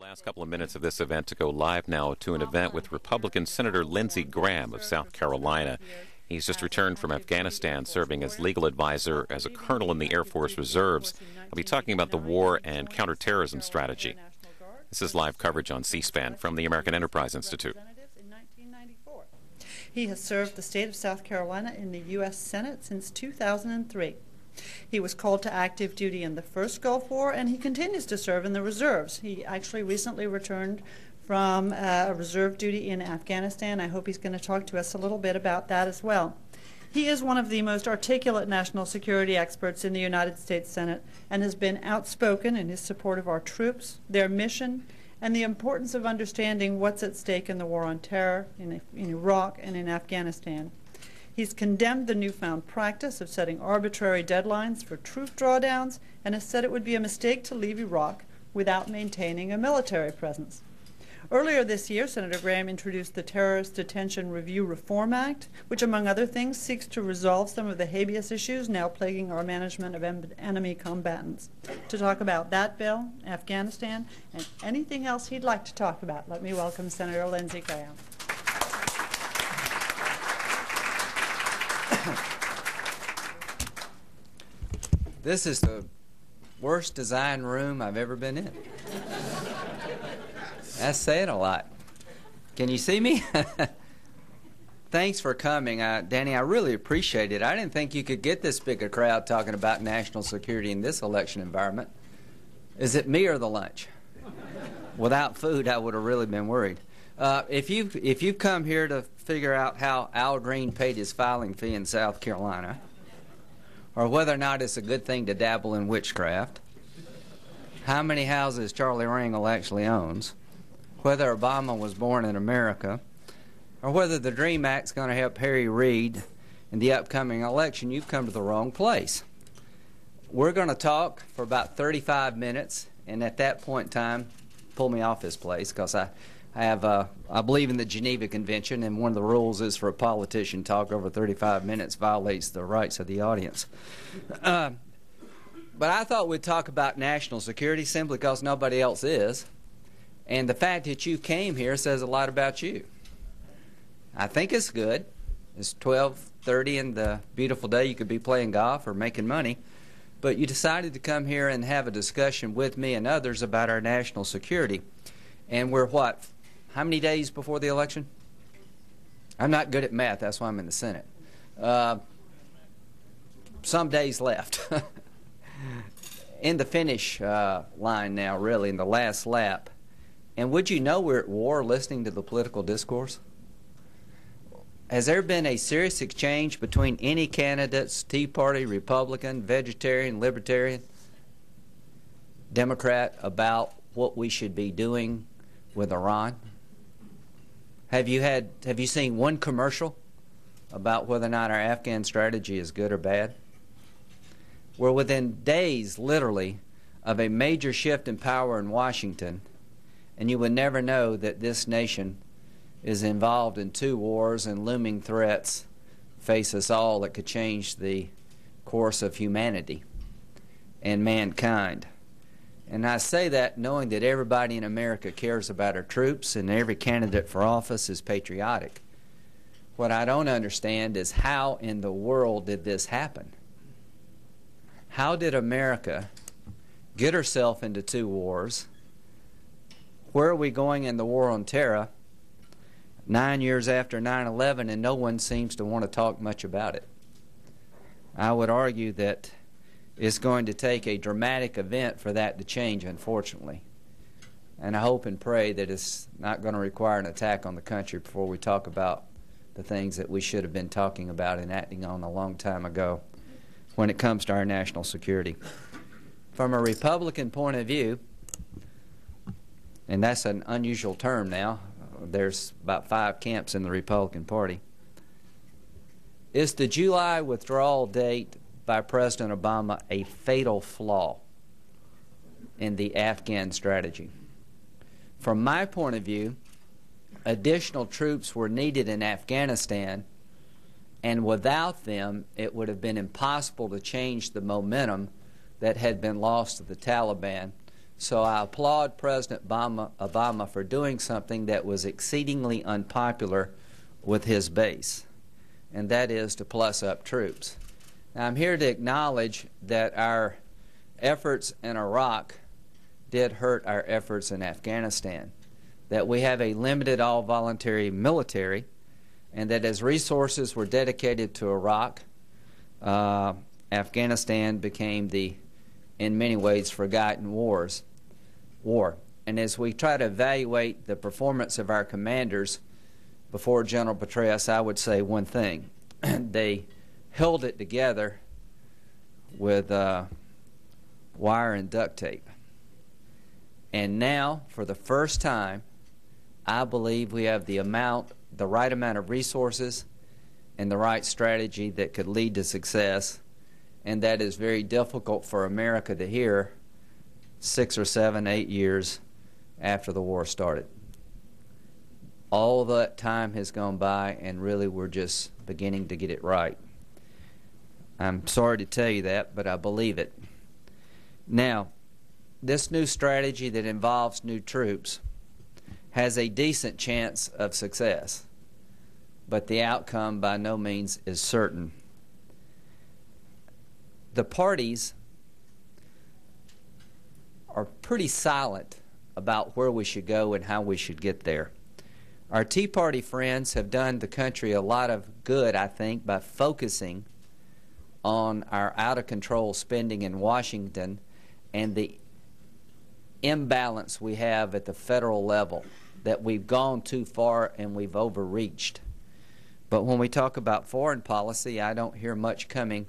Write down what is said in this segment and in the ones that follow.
Last couple of minutes of this event to go live now to an event with Republican Senator Lindsey Graham of South Carolina. He's just returned from Afghanistan, serving as legal advisor as a colonel in the Air Force Reserves. I'll be talking about the war and counterterrorism strategy. This is live coverage on C-SPAN from the American Enterprise Institute. He has served the state of South Carolina in the U.S. Senate since 2003. He was called to active duty in the first Gulf War, and he continues to serve in the reserves. He actually recently returned from reserve duty in Afghanistan. I hope he's going to talk to us a little bit about that as well. He is one of the most articulate national security experts in the United States Senate and has been outspoken in his support of our troops, their mission, and the importance of understanding what's at stake in the war on terror in Iraq and in Afghanistan. He's condemned the newfound practice of setting arbitrary deadlines for troop drawdowns and has said it would be a mistake to leave Iraq without maintaining a military presence. Earlier this year, Senator Graham introduced the Terrorist Detention Review Reform Act, which, among other things, seeks to resolve some of the habeas issues now plaguing our management of enemy combatants. To talk about that bill, Afghanistan, and anything else he'd like to talk about, let me welcome Senator Lindsey Graham. This is the worst design room I've ever been in. That's saying a lot. Can you see me? Thanks for coming. Danny, I really appreciate it. I didn't think you could get this big a crowd talking about national security in this election environment. Is it me or the lunch? Without food, I would have really been worried. If you've come here to figure out how Al Green paid his filing fee in South Carolina, or whether or not it's a good thing to dabble in witchcraft, how many houses Charlie Rangel actually owns, whether Obama was born in America, or whether the DREAM Act's going to help Harry Reid in the upcoming election, you've come to the wrong place. We're going to talk for about 35 minutes, and at that point in time, pull me off this place, because I believe in the Geneva Convention, and one of the rules is for a politician to talk over 35 minutes violates the rights of the audience. But I thought we'd talk about national security simply because nobody else is. And the fact that you came here says a lot about you. I think it's good. It's 12:30 and the beautiful day. You could be playing golf or making money. But you decided to come here and have a discussion with me and others about our national security. And we're what? How many days before the election? I'm not good at math. That's why I'm in the Senate. Some days left. In the finish line now, really, in the last lap. And would you know we're at war listening to the political discourse? Has there been a serious exchange between any candidates, Tea Party, Republican, Vegetarian, Libertarian, Democrat, about what we should be doing with Iran? Have you seen one commercial about whether or not our Afghan strategy is good or bad? We're within days, literally, of a major shift in power in Washington, and you would never know that this nation is involved in two wars and looming threats face us all that could change the course of humanity and mankind. And I say that knowing that everybody in America cares about our troops and every candidate for office is patriotic. What I don't understand is how in the world did this happen? How did America get herself into two wars? Where are we going in the war on terror 9 years after 9/11, and no one seems to want to talk much about it? I would argue that it's going to take a dramatic event for that to change, unfortunately. And I hope and pray that it's not going to require an attack on the country before we talk about the things that we should have been talking about and acting on a long time ago when it comes to our national security. From a Republican point of view, and that's an unusual term now, there's about 5 camps in the Republican Party, is the July withdrawal date by President Obama a fatal flaw in the Afghan strategy? From my point of view, additional troops were needed in Afghanistan, and without them it would have been impossible to change the momentum that had been lost to the Taliban So I applaud President Obama for doing something that was exceedingly unpopular with his base, and that is to plus up troops. Now, I'm here to acknowledge that our efforts in Iraq did hurt our efforts in Afghanistan, that we have a limited all-voluntary military, and that as resources were dedicated to Iraq, Afghanistan became the, in many ways, forgotten war. And as we try to evaluate the performance of our commanders before General Petraeus, I would say one thing. They held it together with wire and duct tape. And now, for the first time, I believe we have the right amount of resources and the right strategy that could lead to success, and that is very difficult for America to hear 6 or 7, 8 years after the war started. All that time has gone by, and really we're just beginning to get it right. I'm sorry to tell you that, but I believe it. Now, this new strategy that involves new troops has a decent chance of success, but the outcome by no means is certain. The parties are pretty silent about where we should go and how we should get there. Our Tea Party friends have done the country a lot of good, I think, by focusing on our out-of-control spending in Washington and the imbalance we have at the federal level, that we've gone too far and we've overreached. But when we talk about foreign policy, I don't hear much coming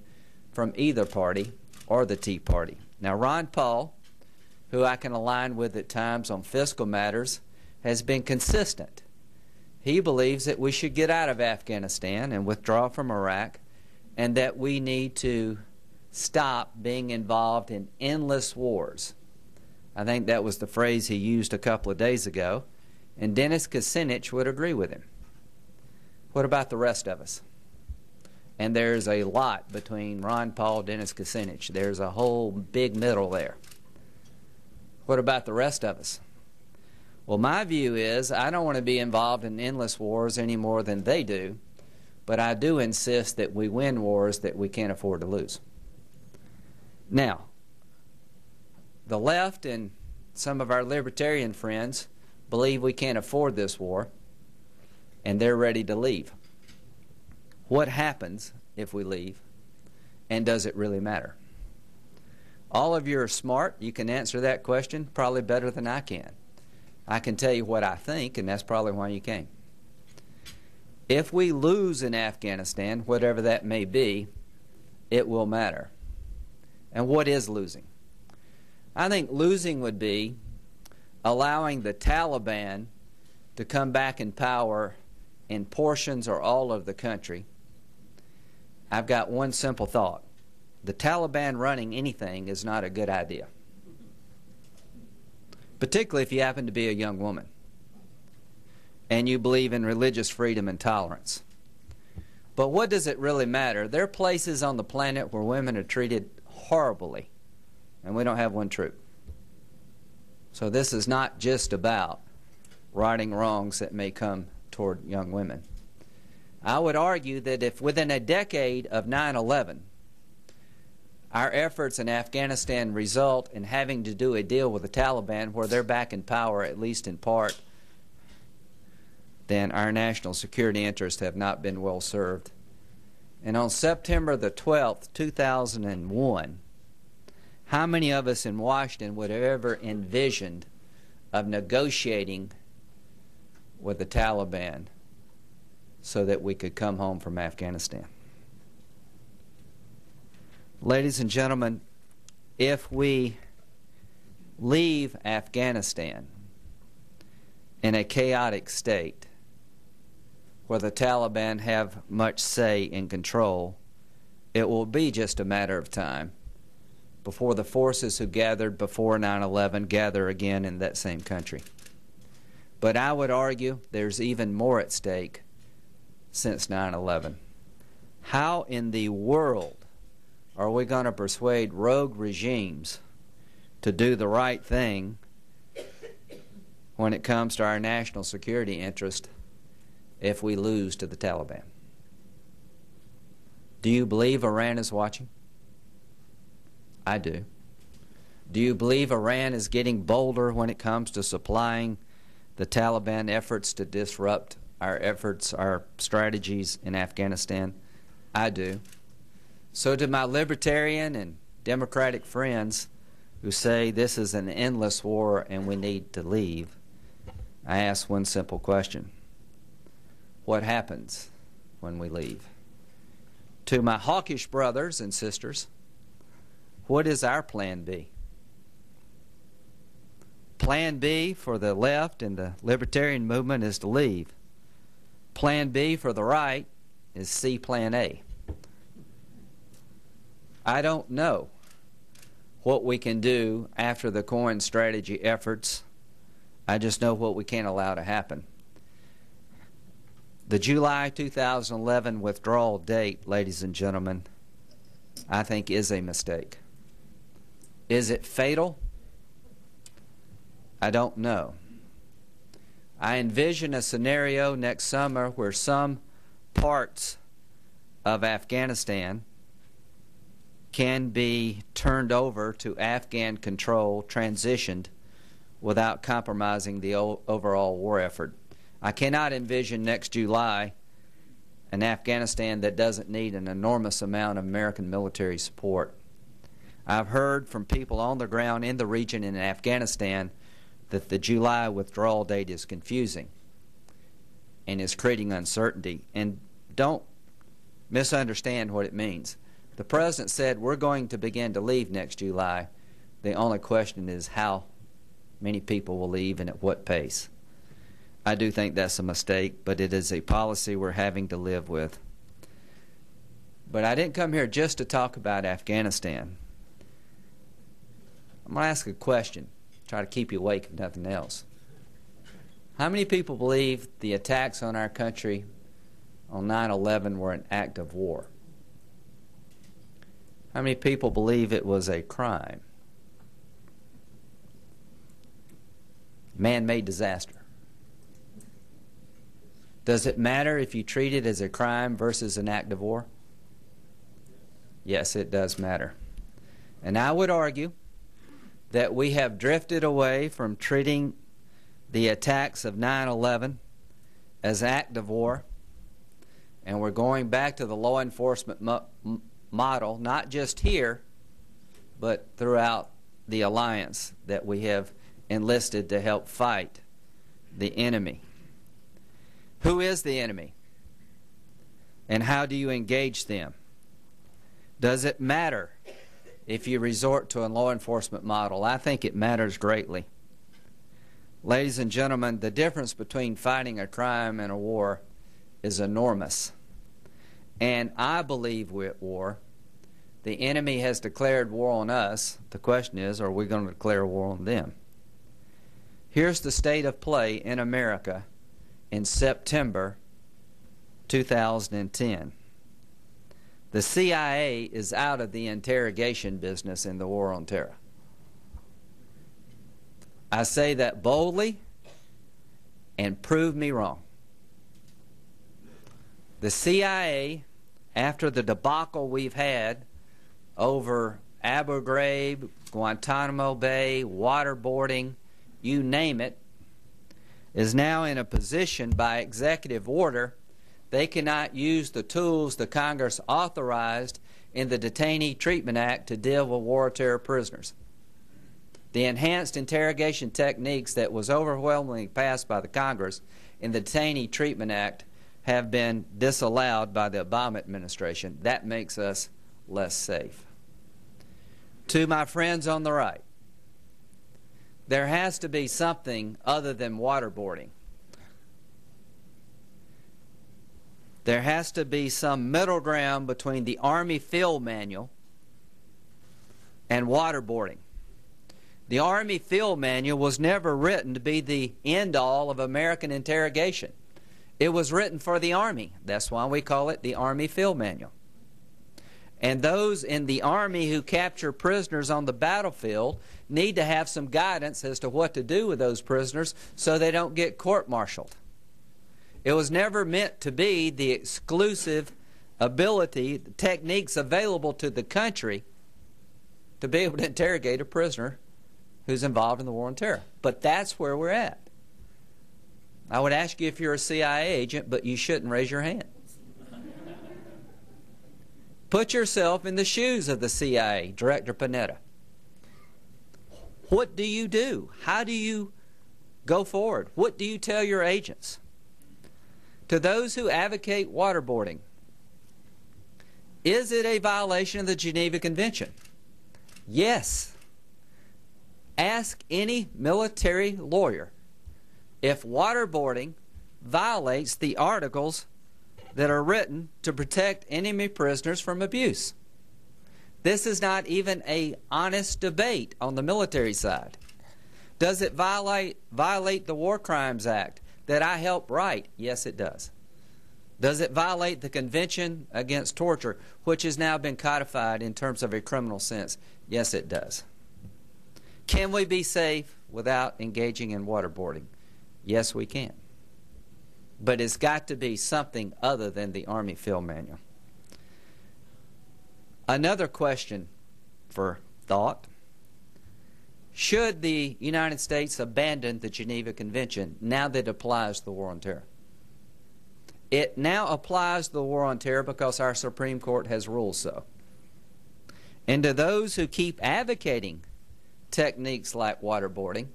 from either party or the Tea Party. Now, Ron Paul, who I can align with at times on fiscal matters, has been consistent. He believes that we should get out of Afghanistan and withdraw from Iraq, and that we need to stop being involved in endless wars. I think that was the phrase he used a couple of days ago, and Dennis Kucinich would agree with him. What about the rest of us? And there's a lot between Ron Paul, Dennis Kucinich. There's a whole big middle there. What about the rest of us? Well, my view is I don't want to be involved in endless wars any more than they do, but I do insist that we win wars that we can't afford to lose. Now, the left and some of our libertarian friends believe we can't afford this war, and they're ready to leave. What happens if we leave, and does it really matter? All of you are smart. You can answer that question probably better than I can. I can tell you what I think, and that's probably why you came. If we lose in Afghanistan, whatever that may be, it will matter. And what is losing? I think losing would be allowing the Taliban to come back in power in portions or all of the country. I've got one simple thought. The Taliban running anything is not a good idea, particularly if you happen to be a young woman and you believe in religious freedom and tolerance. But what does it really matter? There are places on the planet where women are treated horribly, and we don't have one troop. So this is not just about righting wrongs that may come toward young women. I would argue that if within a decade of 9/11, our efforts in Afghanistan result in having to do a deal with the Taliban where they're back in power, at least in part, then our national security interests have not been well served. And on September the 12th, 2001, how many of us in Washington would have ever envisioned of negotiating with the Taliban so that we could come home from Afghanistan? Ladies and gentlemen, if we leave Afghanistan in a chaotic state where the Taliban have much say in control, it will be just a matter of time before the forces who gathered before 9/11 gather again in that same country. But I would argue there's even more at stake since 9/11. How in the world are we going to persuade rogue regimes to do the right thing when it comes to our national security interest if we lose to the Taliban? Do you believe Iran is watching? I do. Do you believe Iran is getting bolder when it comes to supplying the Taliban efforts to disrupt our efforts, our strategies in Afghanistan? I do. So to my libertarian and democratic friends who say this is an endless war and we need to leave, I ask one simple question. What happens when we leave? To my hawkish brothers and sisters, what is our plan B? Plan B for the left and the libertarian movement is to leave. Plan B for the right is C Plan A. I don't know what we can do after the coin strategy efforts. I just know what we can't allow to happen. The July 2011 withdrawal date, ladies and gentlemen, I think is a mistake. Is it fatal? I don't know. I envision a scenario next summer where some parts of Afghanistan can be turned over to Afghan control, transitioned, without compromising the overall war effort. I cannot envision next July an Afghanistan that doesn't need an enormous amount of American military support. I've heard from people on the ground in the region in Afghanistan that the July withdrawal date is confusing and is creating uncertainty. And don't misunderstand what it means. The President said we're going to begin to leave next July. The only question is how many people will leave and at what pace. I do think that's a mistake, but it is a policy we're having to live with. But I didn't come here just to talk about Afghanistan. I'm going to ask a question, try to keep you awake if nothing else. How many people believe the attacks on our country on 9/11 were an act of war? How many people believe it was a crime? Man-made disaster. Does it matter if you treat it as a crime versus an act of war? Yes, it does matter. And I would argue that we have drifted away from treating the attacks of 9/11 as an act of war, and we're going back to the law enforcement model, not just here, but throughout the alliance that we have enlisted to help fight the enemy. Who is the enemy? And how do you engage them? Does it matter if you resort to a law enforcement model? I think it matters greatly. Ladies and gentlemen, the difference between fighting a crime and a war is enormous. And I believe we're at war. The enemy has declared war on us. The question is, are we going to declare war on them? Here's the state of play in America in September 2010. The CIA is out of the interrogation business in the war on terror. I say that boldly, and prove me wrong. The CIA, after the debacle we've had over Abu Ghraib, Guantanamo Bay, waterboarding, you name it, is now in a position by executive order they cannot use the tools the Congress authorized in the Detainee Treatment Act to deal with war terror prisoners. The enhanced interrogation techniques that was overwhelmingly passed by the Congress in the Detainee Treatment Act have been disallowed by the Obama administration. That makes us less safe. To my friends on the right, there has to be something other than waterboarding. There has to be some middle ground between the Army Field Manual and waterboarding. The Army Field Manual was never written to be the end-all of American interrogation. It was written for the Army. That's why we call it the Army Field Manual. And those in the Army who capture prisoners on the battlefield need to have some guidance as to what to do with those prisoners so they don't get court-martialed. It was never meant to be the exclusive ability, techniques available to the country to be able to interrogate a prisoner who's involved in the war on terror. But that's where we're at. I would ask you if you're a CIA agent, but you shouldn't raise your hand. Put yourself in the shoes of the CIA, Director Panetta. What do you do? How do you go forward? What do you tell your agents? To those who advocate waterboarding, is it a violation of the Geneva Convention? Yes. Ask any military lawyer if waterboarding violates the articles that are written to protect enemy prisoners from abuse. This is not even an honest debate on the military side. Does it violate the War Crimes Act that I helped write? Yes, it does. Does it violate the Convention Against Torture, which has now been codified in terms of a criminal sense? Yes, it does. Can we be safe without engaging in waterboarding? Yes, we can. But it's got to be something other than the Army Field Manual. Another question for thought. Should the United States abandon the Geneva Convention now that it applies to the war on terror? It now applies to the war on terror because our Supreme Court has ruled so. And to those who keep advocating techniques like waterboarding,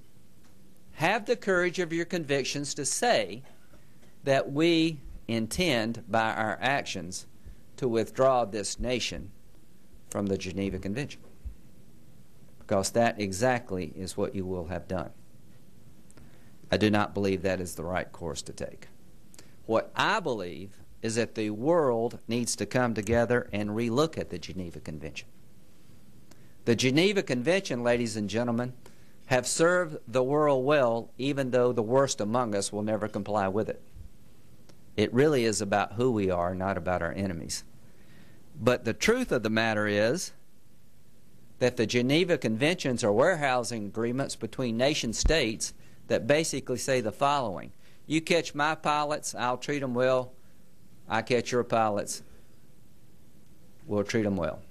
have the courage of your convictions to say that we intend by our actions to withdraw this nation from the Geneva Convention. Because that exactly is what you will have done. I do not believe that is the right course to take. What I believe is that the world needs to come together and relook at the Geneva Convention. The Geneva Convention, ladies and gentlemen, have served the world well, even though the worst among us will never comply with it. It really is about who we are, not about our enemies. But the truth of the matter is that the Geneva Conventions are warehousing agreements between nation states that basically say the following: you catch my pilots, I'll treat them well. I catch your pilots, we'll treat them well.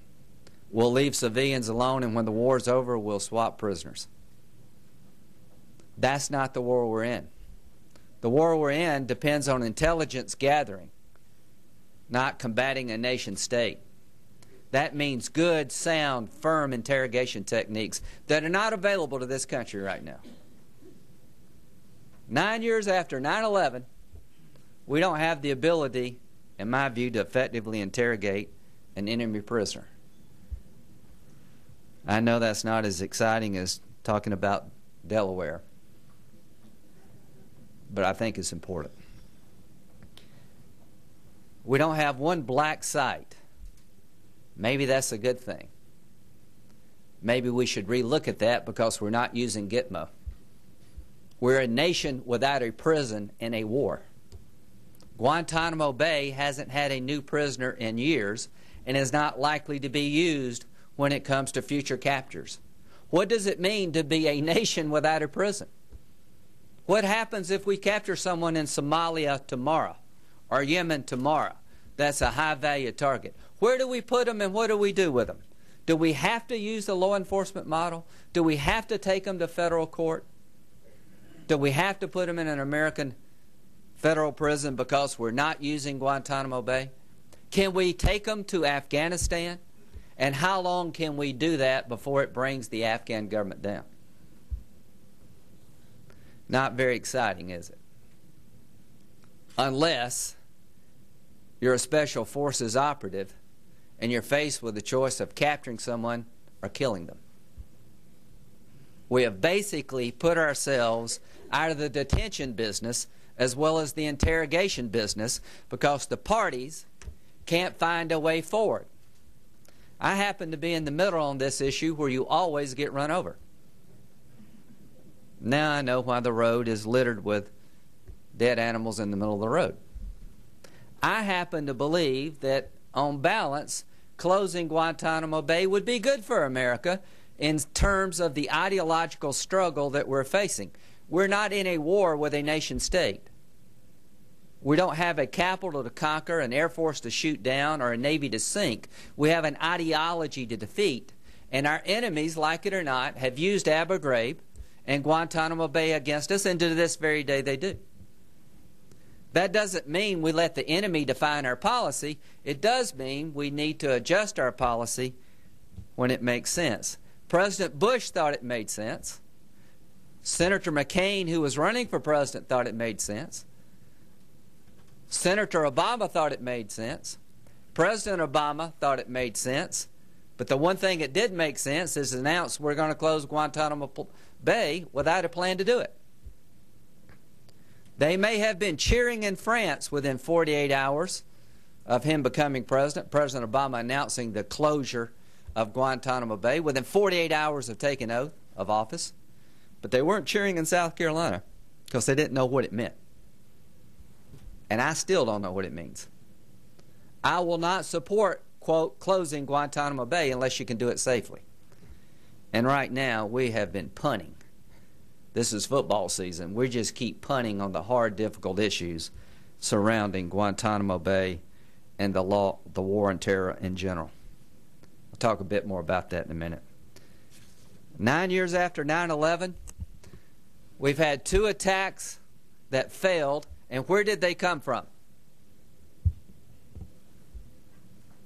We'll leave civilians alone, and when the war's over, we'll swap prisoners. That's not the war we're in. The war we're in depends on intelligence gathering, not combating a nation state. That means good, sound, firm interrogation techniques that are not available to this country right now. 9 years after 9/11, we don't have the ability, in my view, to effectively interrogate an enemy prisoner. I know that's not as exciting as talking about Delaware, but I think it's important. We don't have one black site. Maybe that's a good thing. Maybe we should relook at that because we're not using Gitmo. We're a nation without a prison in a war. Guantanamo Bay hasn't had a new prisoner in years and is not likely to be used when it comes to future captures. What does it mean to be a nation without a prison? What happens if we capture someone in Somalia tomorrow or Yemen tomorrow? That's a high-value target. Where do we put them and what do we do with them? Do we have to use the law enforcement model? Do we have to take them to federal court? Do we have to put them in an American federal prison because we're not using Guantanamo Bay? Can we take them to Afghanistan? And how long can we do that before it brings the Afghan government down? Not very exciting, is it? Unless you're a special forces operative and you're faced with the choice of capturing someone or killing them. We have basically put ourselves out of the detention business as well as the interrogation business because the parties can't find a way forward. I happen to be in the middle on this issue where you always get run over. Now I know why the road is littered with dead animals in the middle of the road. I happen to believe that, on balance, closing Guantanamo Bay would be good for America in terms of the ideological struggle that we're facing. We're not in a war with a nation state. We don't have a capital to conquer, an air force to shoot down, or a navy to sink. We have an ideology to defeat. And our enemies, like it or not, have used Abu Ghraib and Guantanamo Bay against us, and to this very day they do. That doesn't mean we let the enemy define our policy. It does mean we need to adjust our policy when it makes sense. President Bush thought it made sense. Senator McCain, who was running for president, thought it made sense. Senator Obama thought it made sense. President Obama thought it made sense. But the one thing it did make sense is to announce we're going to close Guantanamo Bay without a plan to do it. They may have been cheering in France within 48 hours of him becoming president, President Obama announcing the closure of Guantanamo Bay within 48 hours of taking oath of office. But they weren't cheering in South Carolina because they didn't know what it meant. And I still don't know what it means. I will not support, quote, closing Guantanamo Bay unless you can do it safely. And right now we have been punting. This is football season. We just keep punting on the hard, difficult issues surrounding Guantanamo Bay and the war on terror in general. I'll talk a bit more about that in a minute. 9 years after 9/11, we've had 2 attacks that failed. And where did they come from?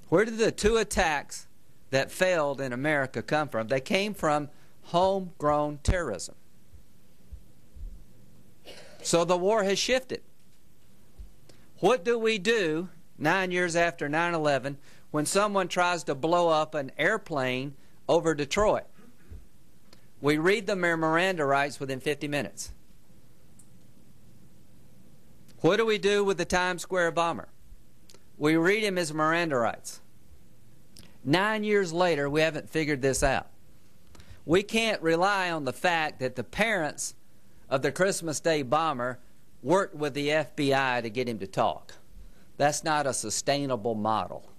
Where did the 2 attacks that failed in America come from? They came from homegrown terrorism. So the war has shifted. What do we do 9 years after 9/11 when someone tries to blow up an airplane over Detroit? We read them their Miranda rights within 50 minutes. What do we do with the Times Square bomber? We read him his Miranda rights. 9 years later, we haven't figured this out. We can't rely on the fact that the parents of the Christmas Day bomber worked with the FBI to get him to talk. That's not a sustainable model.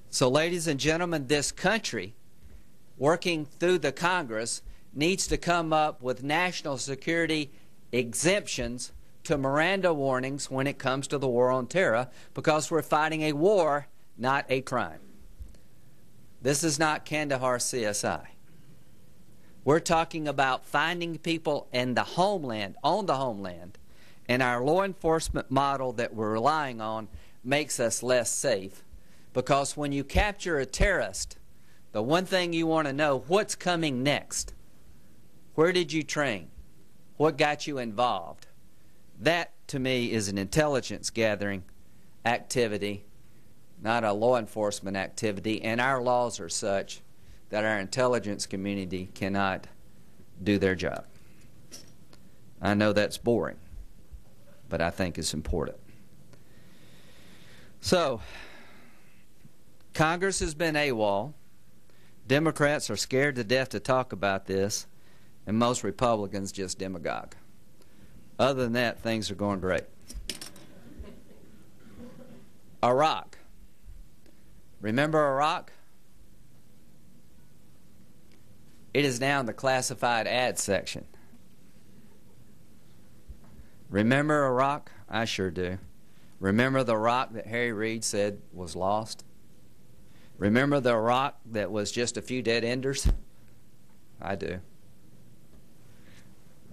So, ladies and gentlemen, this country, working through the Congress, needs to come up with national security exemptions to Miranda warnings when it comes to the war on terror, because we're fighting a war, not a crime. This is not Kandahar CSI. We're talking about finding people in the homeland, on the homeland, and our law enforcement model that we're relying on makes us less safe, because when you capture a terrorist, the one thing you want to know, what's coming next? Where did you train? What got you involved? That, to me, is an intelligence gathering activity, not a law enforcement activity, and our laws are such that our intelligence community cannot do their job. I know that's boring, but I think it's important. So, Congress has been AWOL. Democrats are scared to death to talk about this, and most Republicans just demagogue. Other than that, things are going great. Iraq. Remember Iraq? It is now in the classified ads section. Remember Iraq? I sure do. Remember the Iraq that Harry Reid said was lost? Remember the Iraq that was just a few dead enders? I do.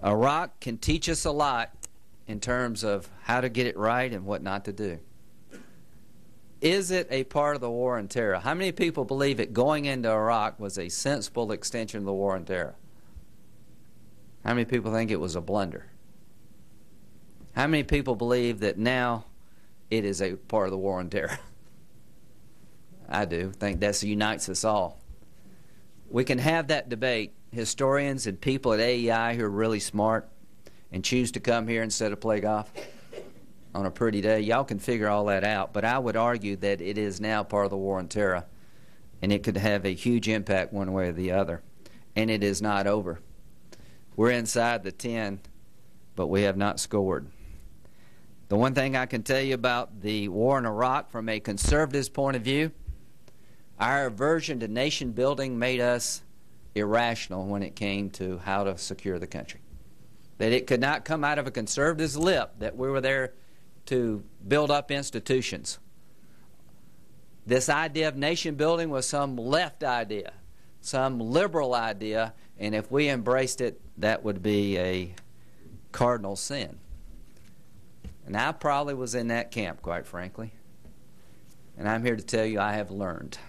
Iraq can teach us a lot in terms of how to get it right and what not to do. Is it a part of the war on terror? How many people believe that going into Iraq was a sensible extension of the war on terror? How many people think it was a blunder? How many people believe that now it is a part of the war on terror? I do. Think that unites us all. We can have that debate. Historians and people at AEI who are really smart and choose to come here instead of play golf on a pretty day, y'all can figure all that out. But I would argue that it is now part of the war on terror, and it could have a huge impact one way or the other. And it is not over. We're inside the 10, but we have not scored. The one thing I can tell you about the war in Iraq from a conservative's point of view, Our aversion to nation building made us irrational when it came to how to secure the country. That it could not come out of a conservative's lip that we were there to build up institutions. This idea of nation building was some left idea, some liberal idea, and if we embraced it, that would be a cardinal sin. And I probably was in that camp, quite frankly. And I'm here to tell you I have learned.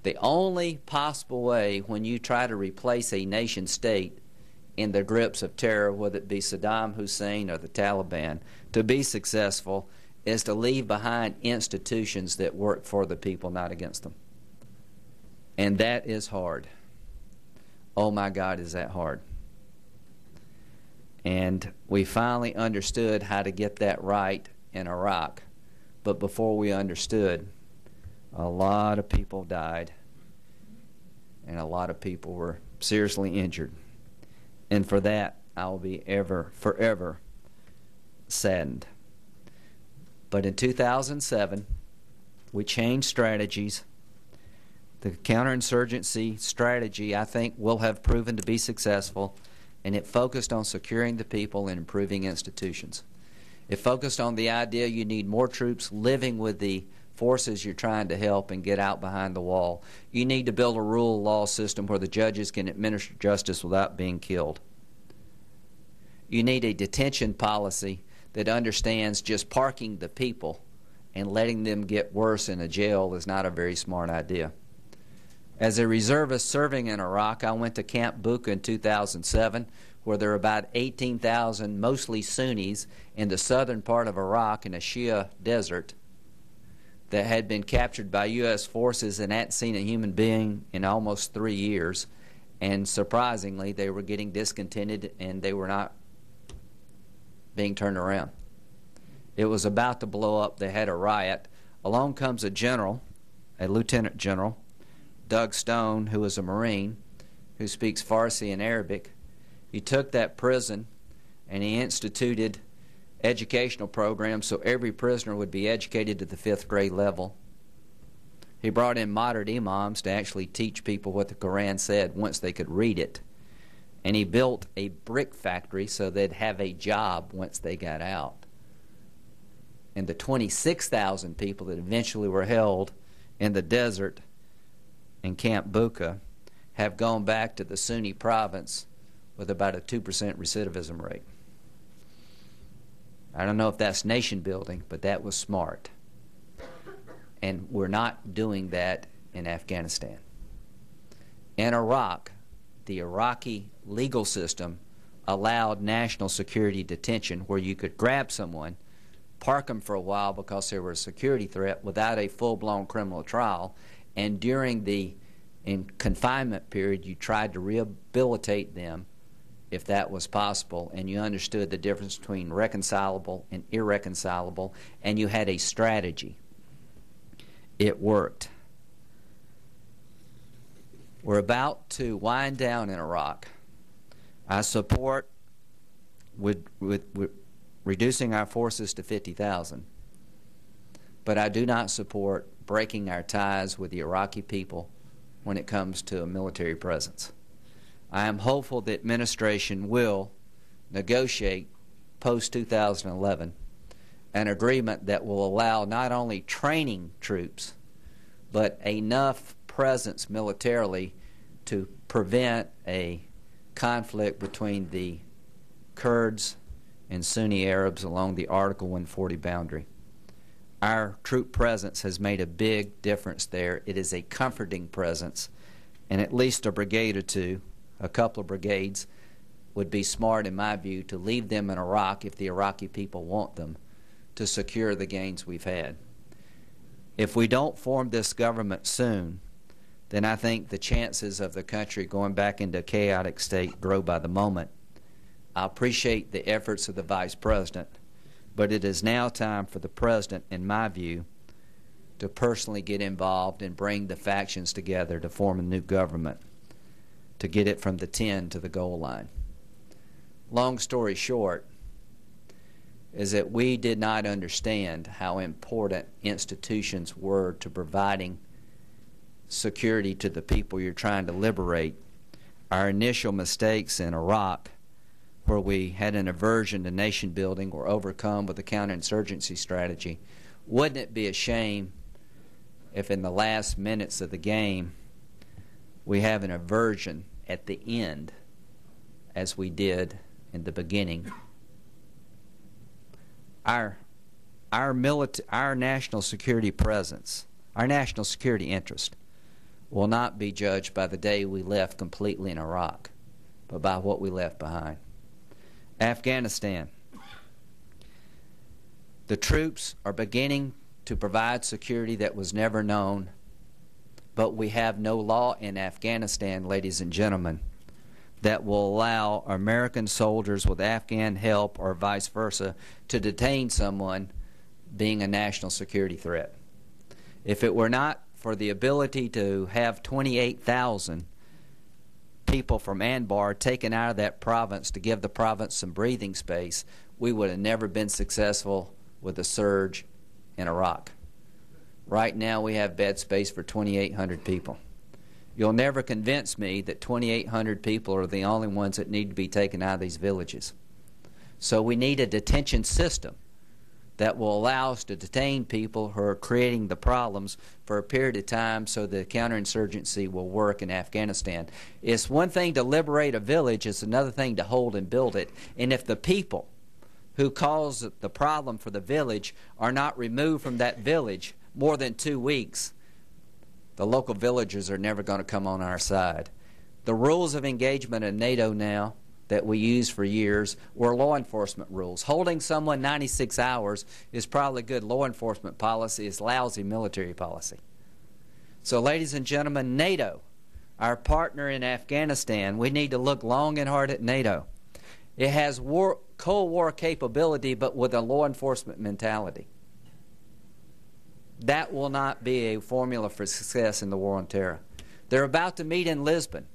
The only possible way when you try to replace a nation state in the grips of terror, whether it be Saddam Hussein or the Taliban, to be successful is to leave behind institutions that work for the people, not against them. And that is hard. Oh my God, is that hard. And we finally understood how to get that right in Iraq. But before we understood, a lot of people died and a lot of people were seriously injured. And for that, I will be forever saddened. But in 2007, we changed strategies. The counterinsurgency strategy, I think, will have proven to be successful, and it focused on securing the people and improving institutions. It focused on the idea you need more troops living with the forces you're trying to help and get out behind the wall. You need to build a rule of law system where the judges can administer justice without being killed. You need a detention policy that understands just parking the people and letting them get worse in a jail is not a very smart idea. As a reservist serving in Iraq, I went to Camp Bucca in 2007, where there are about 18,000, mostly Sunnis, in the southern part of Iraq in a Shia desert that had been captured by U.S. forces and hadn't seen a human being in almost 3 years. And surprisingly, they were getting discontented and they were not being turned around. It was about to blow up. They had a riot. Along comes a general, a lieutenant general, Doug Stone, who was a Marine, who speaks Farsi and Arabic. He took that prison and he instituted educational programs so every prisoner would be educated to the 5th grade level. He brought in moderate imams to actually teach people what the Quran said once they could read it. And he built a brick factory so they'd have a job once they got out. And the 26,000 people that eventually were held in the desert in Camp Bucca have gone back to the Sunni province with about a 2% recidivism rate. I don't know if that's nation building, but that was smart. And we're not doing that in Afghanistan. In Iraq, the Iraqi legal system allowed national security detention where you could grab someone, park them for a while because they were a security threat without a full-blown criminal trial, and during the confinement period you tried to rehabilitate them if that was possible, and you understood the difference between reconcilable and irreconcilable, and you had a strategy. It worked. We're about to wind down in Iraq. I support with reducing our forces to 50,000, but I do not support breaking our ties with the Iraqi people when it comes to a military presence. I am hopeful the administration will negotiate post-2011 an agreement that will allow not only training troops, but enough presence militarily to prevent a conflict between the Kurds and Sunni Arabs along the Article 140 boundary. Our troop presence has made a big difference there. It is a comforting presence, and at least a brigade or two, a couple of brigades, would be smart, in my view, to leave them in Iraq if the Iraqi people want them, to secure the gains we've had. If we don't form this government soon, then I think the chances of the country going back into a chaotic state grow by the moment. I appreciate the efforts of the Vice President, but it is now time for the President, in my view, to personally get involved and bring the factions together to form a new government, to get it from the 10 to the goal line. Long story short, is that we did not understand how important institutions were to providing security to the people you're trying to liberate. Our initial mistakes in Iraq, where we had an aversion to nation building, were overcome with a counterinsurgency strategy. Wouldn't it be a shame if in the last minutes of the game we have an aversion at the end as we did in the beginning? Our national security presence, our national security interest, will not be judged by the day we left completely in Iraq, but by what we left behind. Afghanistan. The troops are beginning to provide security that was never known, but we have no law in Afghanistan, ladies and gentlemen, that will allow American soldiers with Afghan help or vice versa to detain someone being a national security threat. If it were not for the ability to have 28,000 people from Anbar taken out of that province to give the province some breathing space, we would have never been successful with the surge in Iraq. Right now we have bed space for 2,800 people. You'll never convince me that 2,800 people are the only ones that need to be taken out of these villages. So we need a detention system that will allow us to detain people who are creating the problems for a period of time so the counterinsurgency will work in Afghanistan. It's one thing to liberate a village, it's another thing to hold and build it. And if the people who cause the problem for the village are not removed from that village more than 2 weeks, the local villagers are never going to come on our side. The rules of engagement in NATO now that we used for years were law enforcement rules. Holding someone 96 hours is probably good law enforcement policy. It's lousy military policy. So, ladies and gentlemen, NATO, our partner in Afghanistan, we need to look long and hard at NATO. It has Cold War capability, but with a law enforcement mentality. That will not be a formula for success in the war on terror. They're about to meet in Lisbon.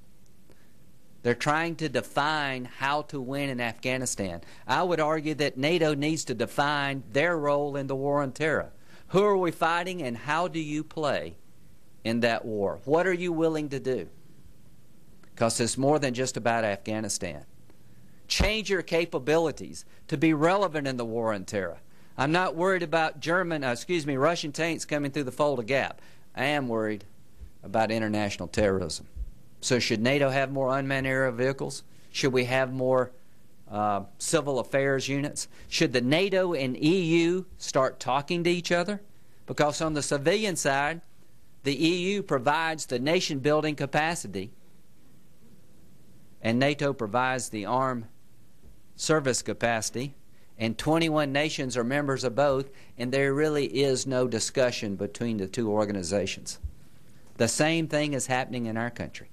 They're trying to define how to win in Afghanistan. I would argue that NATO needs to define their role in the war on terror. Who are we fighting and how do you play in that war? What are you willing to do? Because it's more than just about Afghanistan. Change your capabilities to be relevant in the war on terror. I'm not worried about Russian tanks coming through the Fulda Gap. I am worried about international terrorism. So should NATO have more unmanned aerial vehicles? Should we have more civil affairs units? Should the NATO and EU start talking to each other? Because on the civilian side, the EU provides the nation-building capacity, and NATO provides the armed service capacity, and 21 nations are members of both, and there really is no discussion between the two organizations. The same thing is happening in our country.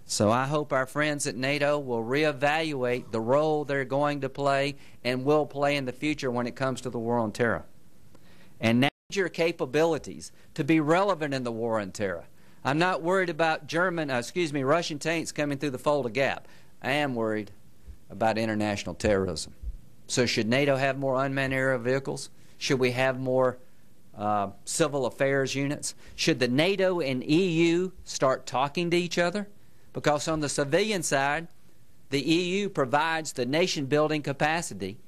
So I hope our friends at NATO will reevaluate the role they're going to play and will play in the future when it comes to the war on terror. And now your capabilities to be relevant in the war on terror. I'm not worried about Russian tanks coming through the Fulda Gap. I am worried about international terrorism. So should NATO have more unmanned aerial vehicles? Should we have more civil affairs units? Should the NATO and EU start talking to each other? Because on the civilian side, the EU provides the nation-building capacity,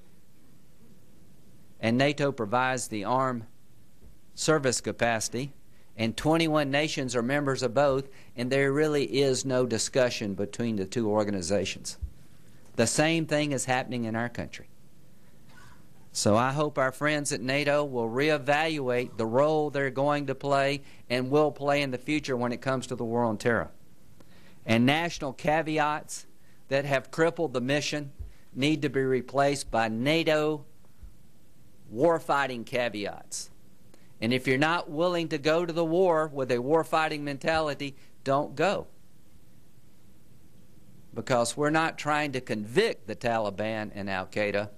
and NATO provides the armed service capacity, and 21 nations are members of both, and there really is no discussion between the two organizations. The same thing is happening in our country. So I hope our friends at NATO will reevaluate the role they're going to play and will play in the future when it comes to the war on terror. And national caveats that have crippled the mission need to be replaced by NATO warfighting caveats. And if you're not willing to go to the war with a warfighting mentality, don't go. Because we're not trying to convict the Taliban and Al-Qaeda,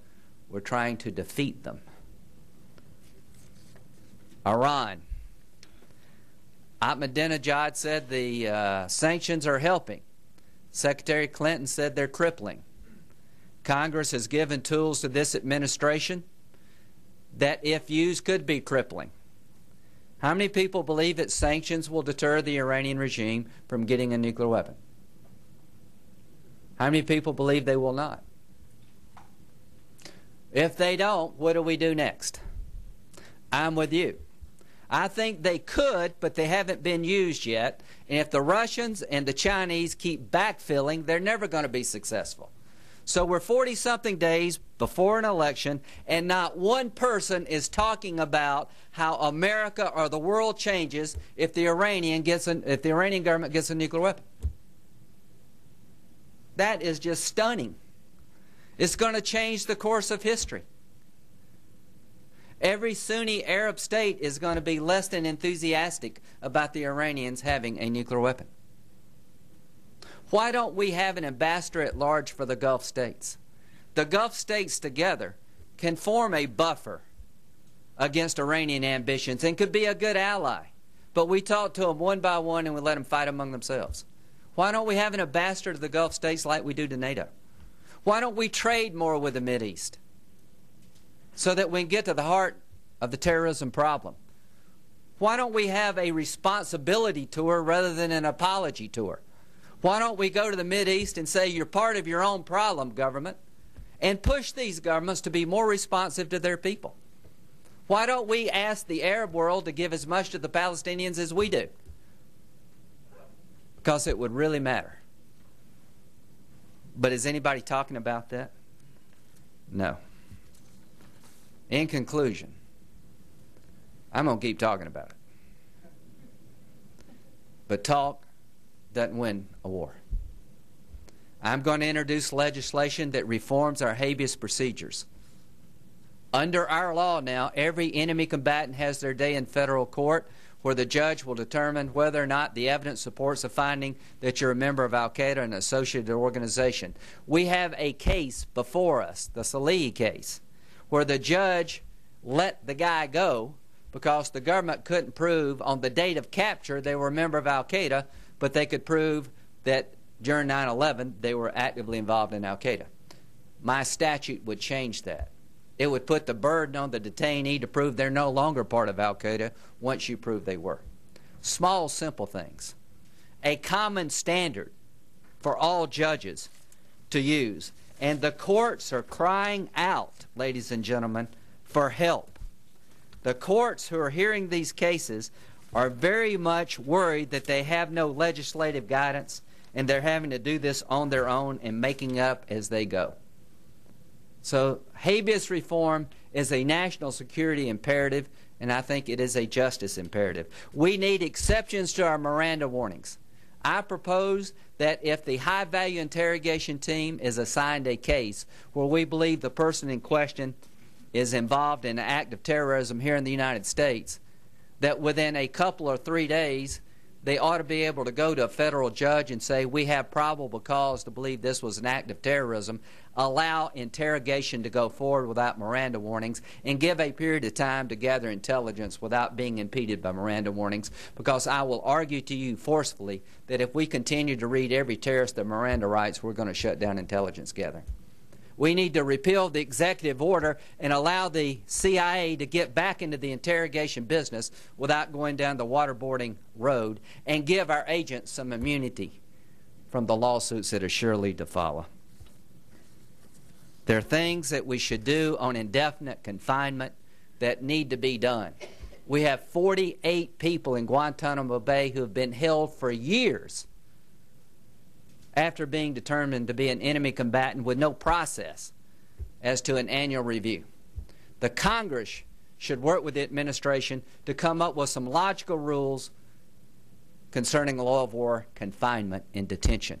we're trying to defeat them. Iran. Ahmadinejad said the sanctions are helping. Secretary Clinton said they're crippling. Congress has given tools to this administration that, if used, could be crippling. How many people believe that sanctions will deter the Iranian regime from getting a nuclear weapon? How many people believe they will not? If they don't, what do we do next? I'm with you. I think they could, but they haven't been used yet. And if the Russians and the Chinese keep backfilling, they're never going to be successful. So we're 40-something days before an election, and not one person is talking about how America or the world changes if the Iranian government gets a nuclear weapon. That is just stunning. It's going to change the course of history. Every Sunni Arab state is going to be less than enthusiastic about the Iranians having a nuclear weapon. Why don't we have an ambassador at large for the Gulf states? The Gulf states together can form a buffer against Iranian ambitions and could be a good ally. But we talk to them one by one and we let them fight among themselves. Why don't we have an ambassador to the Gulf states like we do to NATO? Why don't we trade more with the Mideast so that we can get to the heart of the terrorism problem? Why don't we have a responsibility tour rather than an apology tour? Why don't we go to the Mideast and say, you're part of your own problem, government, and push these governments to be more responsive to their people? Why don't we ask the Arab world to give as much to the Palestinians as we do? Because it would really matter. But is anybody talking about that? No. In conclusion, I'm going to keep talking about it. But talk doesn't win a war. I'm going to introduce legislation that reforms our habeas procedures. Under our law now, every enemy combatant has their day in federal court where the judge will determine whether or not the evidence supports the finding that you're a member of al-Qaeda and an associated organization. We have a case before us, the Salehi case, where the judge let the guy go because the government couldn't prove on the date of capture they were a member of al-Qaeda, but they could prove that during 9/11 they were actively involved in al-Qaeda. My statute would change that. It would put the burden on the detainee to prove they're no longer part of al-Qaeda once you prove they were. Small, simple things. A common standard for all judges to use. And the courts are crying out, ladies and gentlemen, for help. The courts who are hearing these cases are very much worried that they have no legislative guidance and they're having to do this on their own and making up as they go. So habeas reform is a national security imperative, and I think it is a justice imperative. We need exceptions to our Miranda warnings. I propose that if the high-value interrogation team is assigned a case where we believe the person in question is involved in an act of terrorism here in the United States, that within a couple or 3 days they ought to be able to go to a federal judge and say, we have probable cause to believe this was an act of terrorism, allow interrogation to go forward without Miranda warnings, and give a period of time to gather intelligence without being impeded by Miranda warnings, because I will argue to you forcefully that if we continue to read every terrorist the Miranda rights, we're going to shut down intelligence gathering. We need to repeal the executive order and allow the CIA to get back into the interrogation business without going down the waterboarding road, and give our agents some immunity from the lawsuits that are surely to follow. There are things that we should do on indefinite confinement that need to be done. We have 48 people in Guantanamo Bay who have been held for years after being determined to be an enemy combatant with no process as to an annual review. The Congress should work with the administration to come up with some logical rules concerning the law of war, confinement, and detention.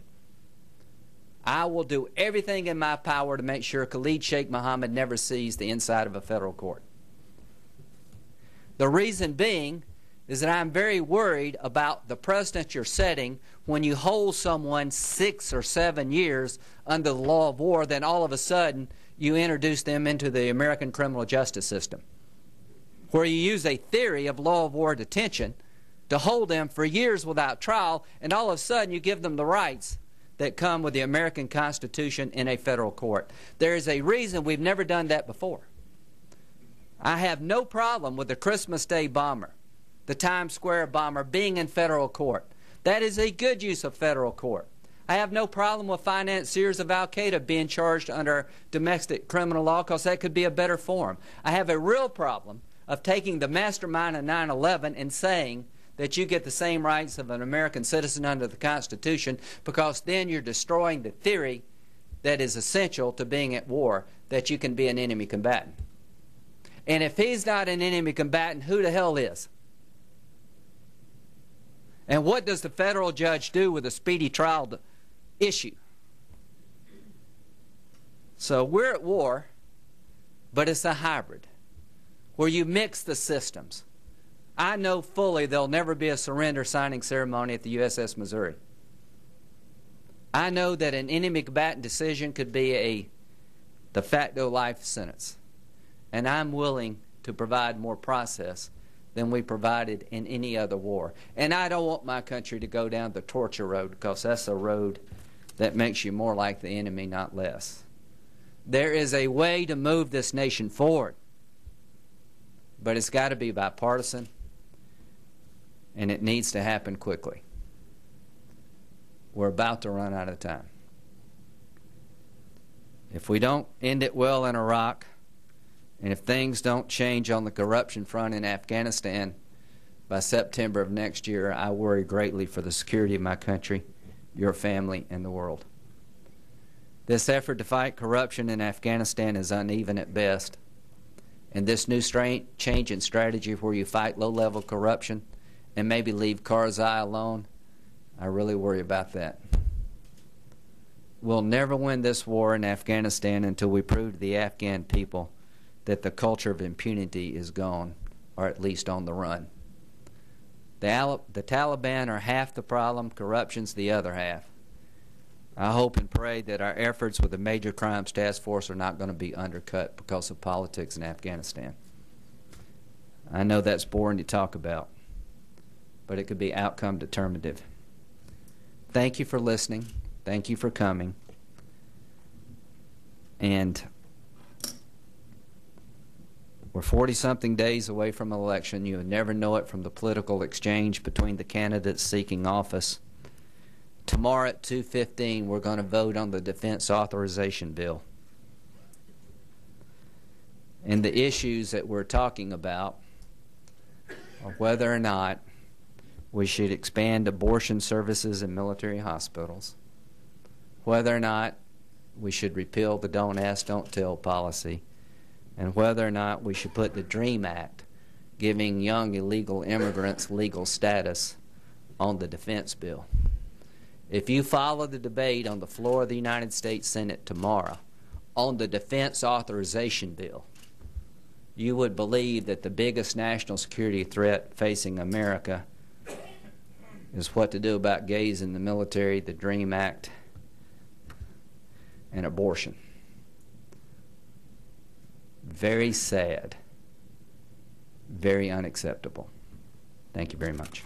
I will do everything in my power to make sure Khalid Sheikh Mohammed never sees the inside of a federal court. The reason being is that I'm very worried about the precedent you're setting when you hold someone 6 or 7 years under the law of war, then all of a sudden you introduce them into the American criminal justice system, where you use a theory of law of war detention to hold them for years without trial, and all of a sudden you give them the rights that come with the American Constitution in a federal court. There is a reason we've never done that before. I have no problem with the Christmas Day bomber, the Times Square bomber, being in federal court. That is a good use of federal court. I have no problem with financiers of Al-Qaeda being charged under domestic criminal law, because that could be a better form. I have a real problem of taking the mastermind of 9/11 and saying that you get the same rights of an American citizen under the Constitution, because then you're destroying the theory that is essential to being at war, that you can be an enemy combatant. And if he's not an enemy combatant, who the hell is? And what does the federal judge do with a speedy trial issue? So we're at war, but it's a hybrid where you mix the systems. I know fully there'll never be a surrender signing ceremony at the USS Missouri. I know that an enemy combatant decision could be a de facto life sentence. And I'm willing to provide more process than we provided in any other war. And I don't want my country to go down the torture road, because that's a road that makes you more like the enemy, not less. There is a way to move this nation forward, but it's got to be bipartisan, and it needs to happen quickly. We're about to run out of time. If we don't end it well in Iraq, and if things don't change on the corruption front in Afghanistan by September of next year, I worry greatly for the security of my country, your family, and the world. This effort to fight corruption in Afghanistan is uneven at best. And this new change in strategy where you fight low-level corruption and maybe leave Karzai alone, I really worry about that. We'll never win this war in Afghanistan until we prove to the Afghan people that the culture of impunity is gone, or at least on the run. The Taliban are half the problem, corruption's the other half. I hope and pray that our efforts with the Major Crimes Task Force are not going to be undercut because of politics in Afghanistan. I know that's boring to talk about, but it could be outcome determinative. Thank you for listening. Thank you for coming. And we're 40-something days away from an election. You would never know it from the political exchange between the candidates seeking office. Tomorrow at 2:15, we're going to vote on the Defense Authorization Bill. And the issues that we're talking about are whether or not we should expand abortion services in military hospitals, whether or not we should repeal the Don't Ask, Don't Tell policy, and whether or not we should put the DREAM Act, giving young illegal immigrants legal status, on the defense bill. If you follow the debate on the floor of the United States Senate tomorrow on the Defense Authorization Bill, you would believe that the biggest national security threat facing America is what to do about gays in the military, the DREAM Act, and abortion. Very sad. Very unacceptable. Thank you very much.